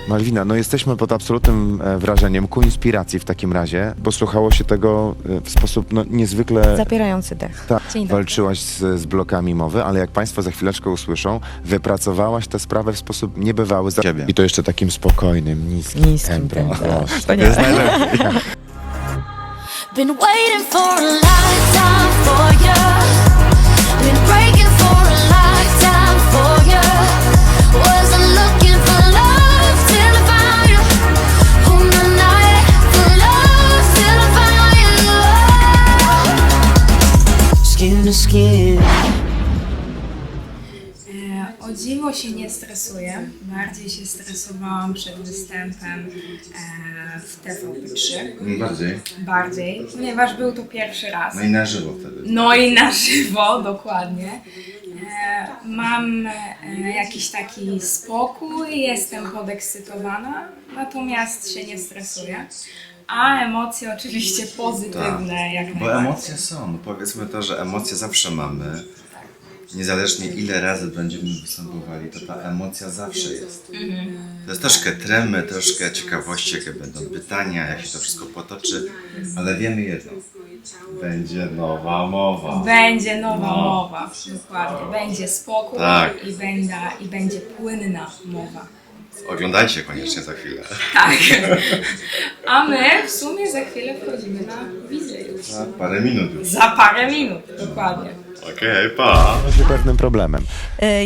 Malwina, no jesteśmy pod absolutnym wrażeniem, ku inspiracji w takim razie, bo słuchało się tego w sposób niezwykle... Zapierający dech. Tak, Dzień dobry. walczyłaś z blokami mowy, ale jak Państwo za chwileczkę usłyszą, wypracowałaś tę sprawę w sposób niebywały. Ciebie. I to jeszcze takim spokojnym, niskim tempem. To nie jest najlepiej. Been waiting for a lifetime for you. Been breaking for a lifetime for you. Wasn't looking for love till I found you. On the night for love till I found you. Skin to skin. O dziwo się nie stresuję. Bardziej się stresowałam przed występem w TVP3. Bardziej, ponieważ był to pierwszy raz. No i na żywo wtedy. No i na żywo, dokładnie. Mam jakiś taki spokój, jestem podekscytowana, natomiast się nie stresuję. A emocje oczywiście pozytywne, jak Bo najbardziej. emocje są, no powiedzmy to, że emocje zawsze mamy. Niezależnie ile razy będziemy występowali, to ta emocja zawsze jest. To jest troszkę tremy, troszkę ciekawości, jakie będą pytania, jak się to wszystko potoczy, ale wiemy jedno. Będzie nowa mowa. Będzie nowa mowa, dokładnie. Będzie spokój Tak. i będzie płynna mowa. Oglądajcie koniecznie za chwilę. Tak. A my w sumie za chwilę wchodzimy na wizję już. Za parę minut już. Za parę minut, dokładnie. Okej, pa! się pewnym problemem.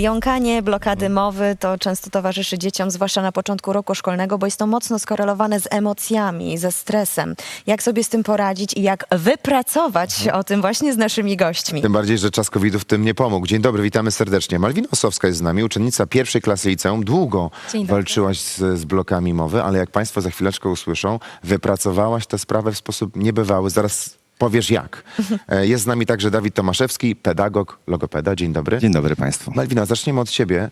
Jąkanie, blokady mowy to często towarzyszy dzieciom, zwłaszcza na początku roku szkolnego, bo jest to mocno skorelowane z emocjami, ze stresem. Jak sobie z tym poradzić i jak wypracować o tym właśnie z naszymi gośćmi. Tym bardziej, że czas COVID-u w tym nie pomógł. Dzień dobry, witamy serdecznie. Malwina Osowska jest z nami, uczennica pierwszej klasy liceum. Długo Dzień dobry. walczyłaś z blokami mowy, ale jak Państwo za chwileczkę usłyszą, wypracowałaś tę sprawę w sposób niebywały. Zaraz powiesz jak. Jest z nami także Dawid Tomaszewski, pedagog, logopeda. Dzień dobry. Dzień dobry Państwu. Malwina, zaczniemy od ciebie.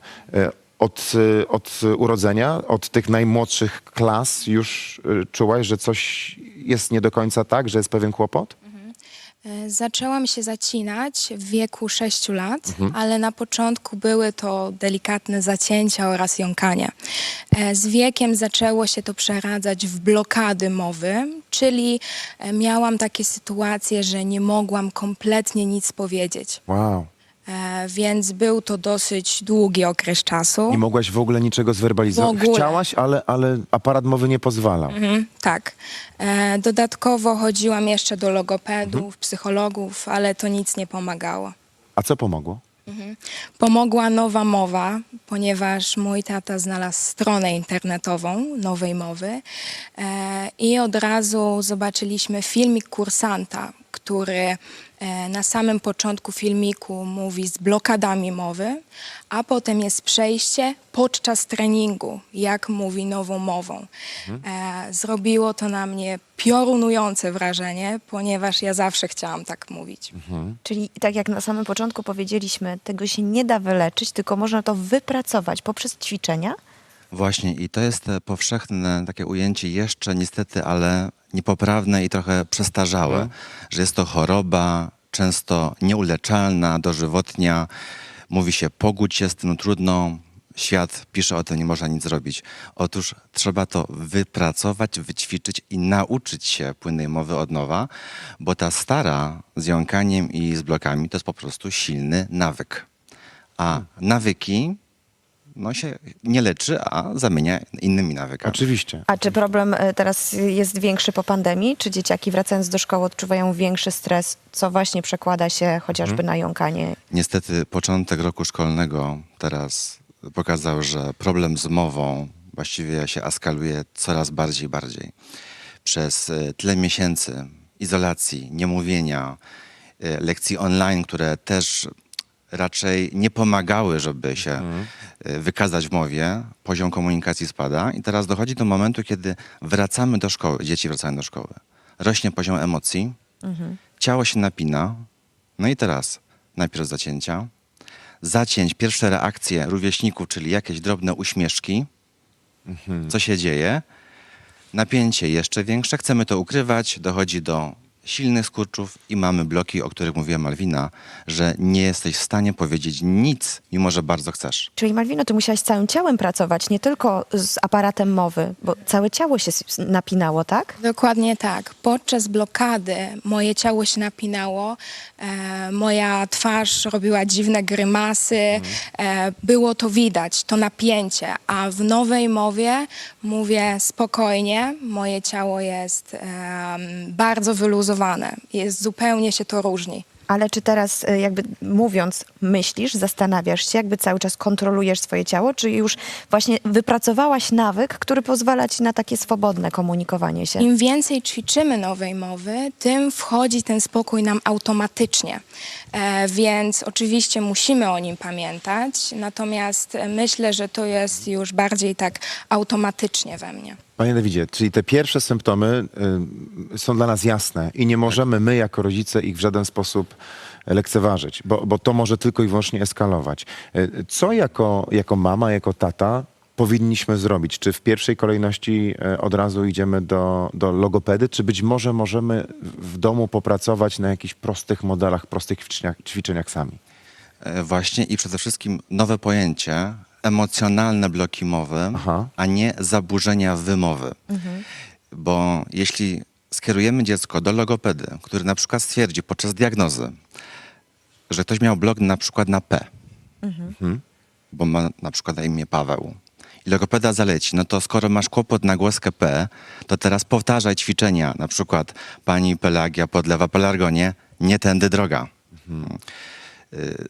Od urodzenia, od tych najmłodszych klas już czułaś, że coś jest nie do końca tak, że jest pewien kłopot? Zaczęłam się zacinać w wieku 6 lat, ale na początku były to delikatne zacięcia oraz jąkanie. Z wiekiem zaczęło się to przeradzać w blokady mowy, czyli miałam takie sytuacje, że nie mogłam kompletnie nic powiedzieć. Wow. Więc był to dosyć długi okres czasu. Nie mogłaś w ogóle niczego zwerbalizować? W ogóle. Chciałaś, ale aparat mowy nie pozwalał. Tak. Dodatkowo chodziłam jeszcze do logopedów, psychologów, ale to nic nie pomagało. A co pomogło? Pomogła Nowa Mowa, ponieważ mój tata znalazł stronę internetową Nowej Mowy i od razu zobaczyliśmy filmik kursanta, który na samym początku filmiku mówi z blokadami mowy, a potem jest przejście podczas treningu, jak mówi nową mową. Zrobiło to na mnie piorunujące wrażenie, ponieważ ja zawsze chciałam tak mówić. Czyli tak jak na samym początku powiedzieliśmy, tego się nie da wyleczyć, tylko można to wypracować poprzez ćwiczenia. Właśnie i to jest powszechne takie ujęcie jeszcze niestety, ale niepoprawne i trochę przestarzałe, że jest to choroba często nieuleczalna, dożywotnia. Mówi się pogódź się z tym, trudno, świat pisze o tym, nie można nic zrobić. Otóż trzeba to wypracować, wyćwiczyć i nauczyć się płynnej mowy od nowa, bo ta stara z jąkaniem i z blokami to jest po prostu silny nawyk. A nawyki się nie leczy, a zamienia innymi nawykami. Oczywiście. A czy problem teraz jest większy po pandemii? Czy dzieciaki wracając do szkoły odczuwają większy stres, co właśnie przekłada się chociażby na jąkanie? Niestety początek roku szkolnego teraz pokazał, że problem z mową właściwie się eskaluje coraz bardziej i bardziej. Przez tyle miesięcy izolacji, niemówienia, lekcji online, które też raczej nie pomagały, żeby się wykazać w mowie, poziom komunikacji spada i teraz dochodzi do momentu, kiedy wracamy do szkoły, dzieci wracają do szkoły. Rośnie poziom emocji, ciało się napina, no i teraz najpierw zacięć, pierwsze reakcje rówieśników, czyli jakieś drobne uśmieszki, co się dzieje, napięcie jeszcze większe, chcemy to ukrywać, dochodzi do silnych skurczów i mamy bloki, o których mówiła Malwina, że nie jesteś w stanie powiedzieć nic, mimo że bardzo chcesz. Czyli Malwino, ty musiałaś całym ciałem pracować, nie tylko z aparatem mowy, bo całe ciało się napinało, tak? Dokładnie tak. Podczas blokady moje ciało się napinało, moja twarz robiła dziwne grymasy, było to widać, to napięcie, a w nowej mowie mówię spokojnie, moje ciało jest bardzo wyluzowane, zupełnie się to różni. Ale czy teraz jakby mówiąc, myślisz, zastanawiasz się, jakby cały czas kontrolujesz swoje ciało, czy już właśnie wypracowałaś nawyk, który pozwala ci na takie swobodne komunikowanie się? Im więcej ćwiczymy nowej mowy, tym wchodzi ten spokój nam automatycznie. Więc oczywiście musimy o nim pamiętać, natomiast myślę, że to jest już bardziej tak automatycznie we mnie. Panie Dawidzie, czyli te pierwsze symptomy są dla nas jasne i nie możemy my jako rodzice ich w żaden sposób lekceważyć, bo to może tylko i wyłącznie eskalować. Co jako mama, jako tata powinniśmy zrobić? Czy w pierwszej kolejności od razu idziemy do logopedy, czy być może możemy w domu popracować na jakichś prostych modelach, prostych ćwiczeniach sami? Właśnie i przede wszystkim nowe pojęcie, emocjonalne bloki mowy, a nie zaburzenia wymowy. Bo jeśli skierujemy dziecko do logopedy, który na przykład stwierdzi podczas diagnozy, że ktoś miał blok na przykład na P, bo ma na przykład na imię Paweł, i logopeda zaleci, no to skoro masz kłopot na głoskę P, to teraz powtarzaj ćwiczenia, na przykład pani Pelagia podlewa pelargonię, nie tędy droga.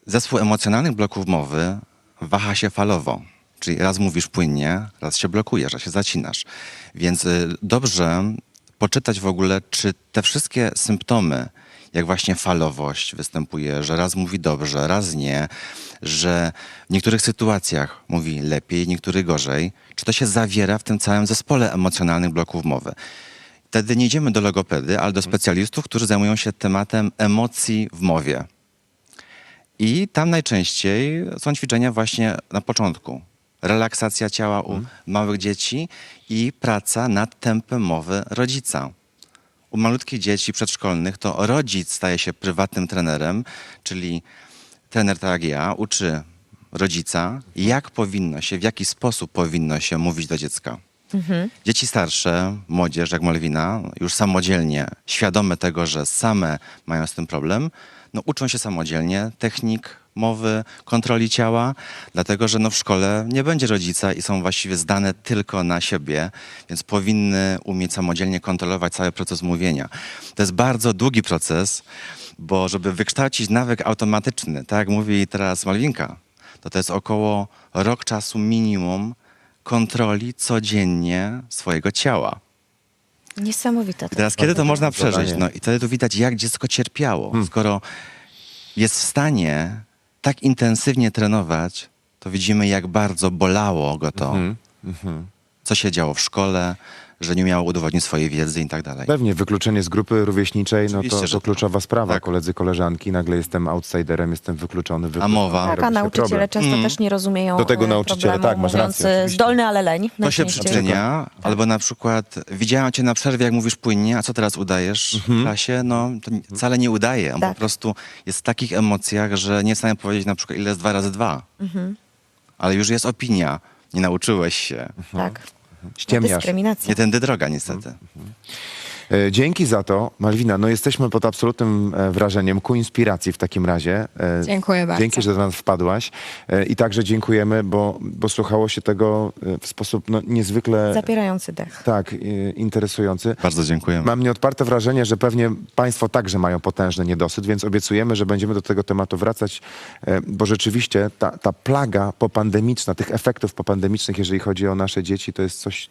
Zespół emocjonalnych bloków mowy waha się falowo, czyli raz mówisz płynnie, raz się blokujesz, raz się zacinasz. Więc dobrze poczytać w ogóle, czy te wszystkie symptomy, jak właśnie falowość występuje, że raz mówi dobrze, raz nie, że w niektórych sytuacjach mówi lepiej, w niektórych gorzej, czy to się zawiera w tym całym zespole emocjonalnych bloków mowy. Wtedy nie idziemy do logopedy, ale do specjalistów, którzy zajmują się tematem emocji w mowie. I tam najczęściej są ćwiczenia właśnie na początku. Relaksacja ciała u małych dzieci i praca nad tempem mowy rodzica. U malutkich dzieci przedszkolnych to rodzic staje się prywatnym trenerem, czyli trener tak jak ja uczy rodzica, jak powinno się, w jaki sposób powinno się mówić do dziecka. Dzieci starsze, młodzież jak Malwina, już samodzielnie, świadome tego, że same mają z tym problem, no, uczą się samodzielnie technik mowy, kontroli ciała, dlatego że no, w szkole nie będzie rodzica i są właściwie zdane tylko na siebie, więc powinny umieć samodzielnie kontrolować cały proces mówienia. To jest bardzo długi proces, bo żeby wykształcić nawyk automatyczny, tak jak mówi teraz Malwinka, to jest około rok czasu minimum kontroli codziennie swojego ciała. Niesamowite. I teraz kiedy to można zadanie. przeżyć? No i wtedy tu widać, jak dziecko cierpiało. Skoro jest w stanie tak intensywnie trenować, to widzimy, jak bardzo bolało go to, co się działo w szkole, że nie miało udowodnić swojej wiedzy i tak dalej. Pewnie, wykluczenie z grupy rówieśniczej, no Oczywiście, to że kluczowa sprawa. tak. Koledzy, koleżanki, nagle jestem outsiderem, jestem wykluczony. mowa? Tak, a robi się nauczyciele problem. często też nie rozumieją Do tego nauczyciele, problemu, tak, masz mówiąc, rację, oczywiście. zdolny, ale leń. To się najczęściej. przyczynia, albo na przykład widziałam cię na przerwie, jak mówisz płynnie, a co teraz udajesz w klasie? No to wcale nie udaje. On Tak. po prostu jest w takich emocjach, że nie jest w stanie powiedzieć na przykład, ile jest 2 razy 2. Ale już jest opinia, nie nauczyłeś się. Tak. Ściemniasz. Dyskryminacja. Nie tędy droga niestety. Dzięki za to, Malwina. No jesteśmy pod absolutnym wrażeniem, ku inspiracji w takim razie. Dziękuję bardzo. Dzięki, że do nas wpadłaś. I także dziękujemy, bo słuchało się tego w sposób no, niezwykle Zapierający dech. tak, interesujący. Bardzo dziękujemy. Mam nieodparte wrażenie, że pewnie Państwo także mają potężny niedosyt, więc obiecujemy, że będziemy do tego tematu wracać, bo rzeczywiście ta plaga popandemiczna, tych efektów popandemicznych, jeżeli chodzi o nasze dzieci, to jest coś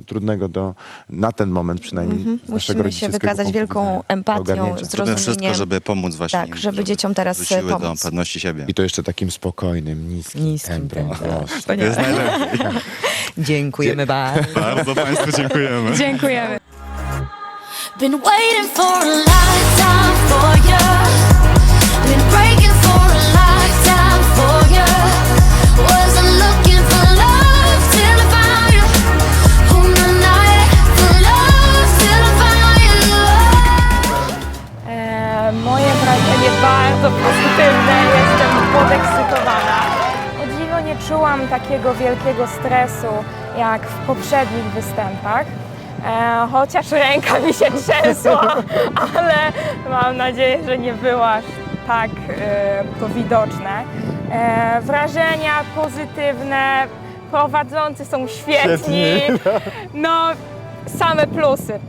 trudnego na ten moment przynajmniej. z naszego Musimy się rodzicielskiego wykazać punktu wielką widzenia, empatią, ogarnięcia. Robimy zrozumieniem. wszystko, żeby pomóc właśnie Tak, im, żeby dzieciom teraz wróciły do pomóc. pewności siebie. I to jeszcze takim spokojnym, niskim tempem. To jest najlepiej. Dziękujemy bardzo. Bardzo Państwu dziękujemy. Dziękujemy. Been waiting for a lifetime for you. Been breaking for a lifetime for you. Wasn't looking for love till I found you. On the night for love till I found you. takiego wielkiego stresu jak w poprzednich występach. Chociaż ręka mi się trzęsła, ale mam nadzieję, że nie było aż tak to widoczne. Wrażenia pozytywne, prowadzący są świetni. No, same plusy.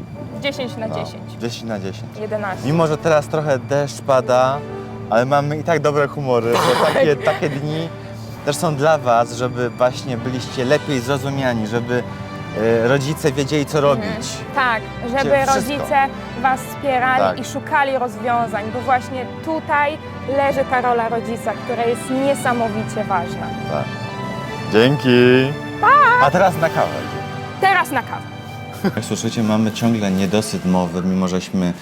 10 na 10. 10 na 10. 11. Mimo, że teraz trochę deszcz pada, ale mamy i tak dobre humory, bo takie dni też są dla Was, żeby właśnie byliście lepiej zrozumiani, żeby rodzice wiedzieli, co robić. Tak, żeby Wszystko. rodzice Was wspierali Tak. i szukali rozwiązań, bo właśnie tutaj leży ta rola rodzica, która jest niesamowicie ważna. Tak. Dzięki! A teraz na kawę. Teraz na kawę. Jak słyszycie, mamy ciągle niedosyt mowy, mimo żeśmy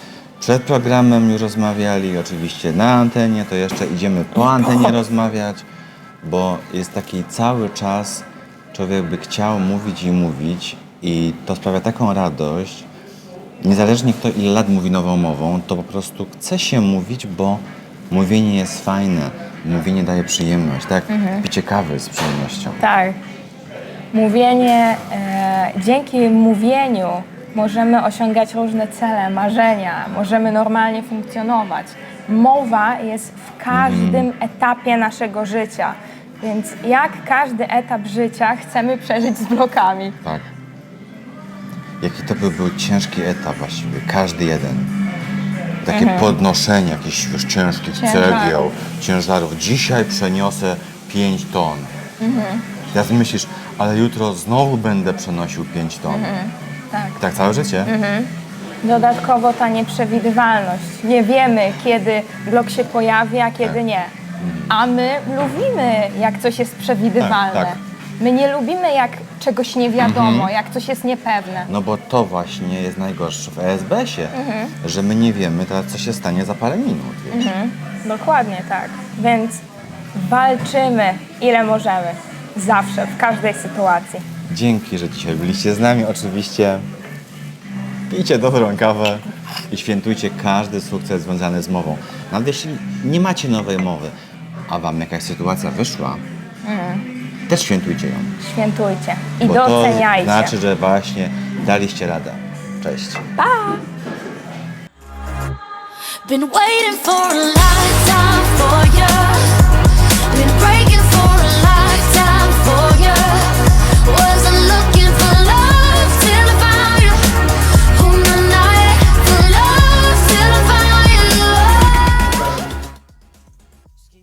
przed programem już rozmawiali, oczywiście na antenie, to jeszcze idziemy po antenie rozmawiać, bo jest taki cały czas, człowiek by chciał mówić i mówić i to sprawia taką radość, niezależnie kto ile lat mówi nową mową, to po prostu chce się mówić, bo mówienie jest fajne, mówienie daje przyjemność, tak? Picie kawy z przyjemnością. Tak. Mówienie, dzięki mówieniu możemy osiągać różne cele, marzenia, możemy normalnie funkcjonować. Mowa jest w każdym etapie naszego życia, więc jak każdy etap życia chcemy przeżyć z blokami. Tak. Jaki to by był ciężki etap właściwie, każdy jeden. Takie podnoszenie jakichś już ciężkich cegieł, ciężarów. Dzisiaj przeniosę 5 ton. Teraz myślisz, ale jutro znowu będę przenosił 5 ton. Tak. Tak całe życie. Dodatkowo ta nieprzewidywalność. Nie wiemy, kiedy blok się pojawi, a kiedy nie. A my lubimy, jak coś jest przewidywalne. Tak, tak. My nie lubimy, jak czegoś nie wiadomo, jak coś jest niepewne. No bo to właśnie jest najgorsze w ESBS-ie, że my nie wiemy teraz, co się stanie za parę minut. Wiesz? Dokładnie tak. Więc walczymy, ile możemy. Zawsze, w każdej sytuacji. Dzięki, że dzisiaj byliście z nami. Oczywiście pijcie dobrą kawę i świętujcie każdy sukces związany z mową. Nawet jeśli nie macie nowej mowy, a wam jakaś sytuacja wyszła, też świętujcie ją. Świętujcie i Bo to doceniajcie. znaczy, że właśnie daliście radę. Cześć. Been waiting for a lifetime for you.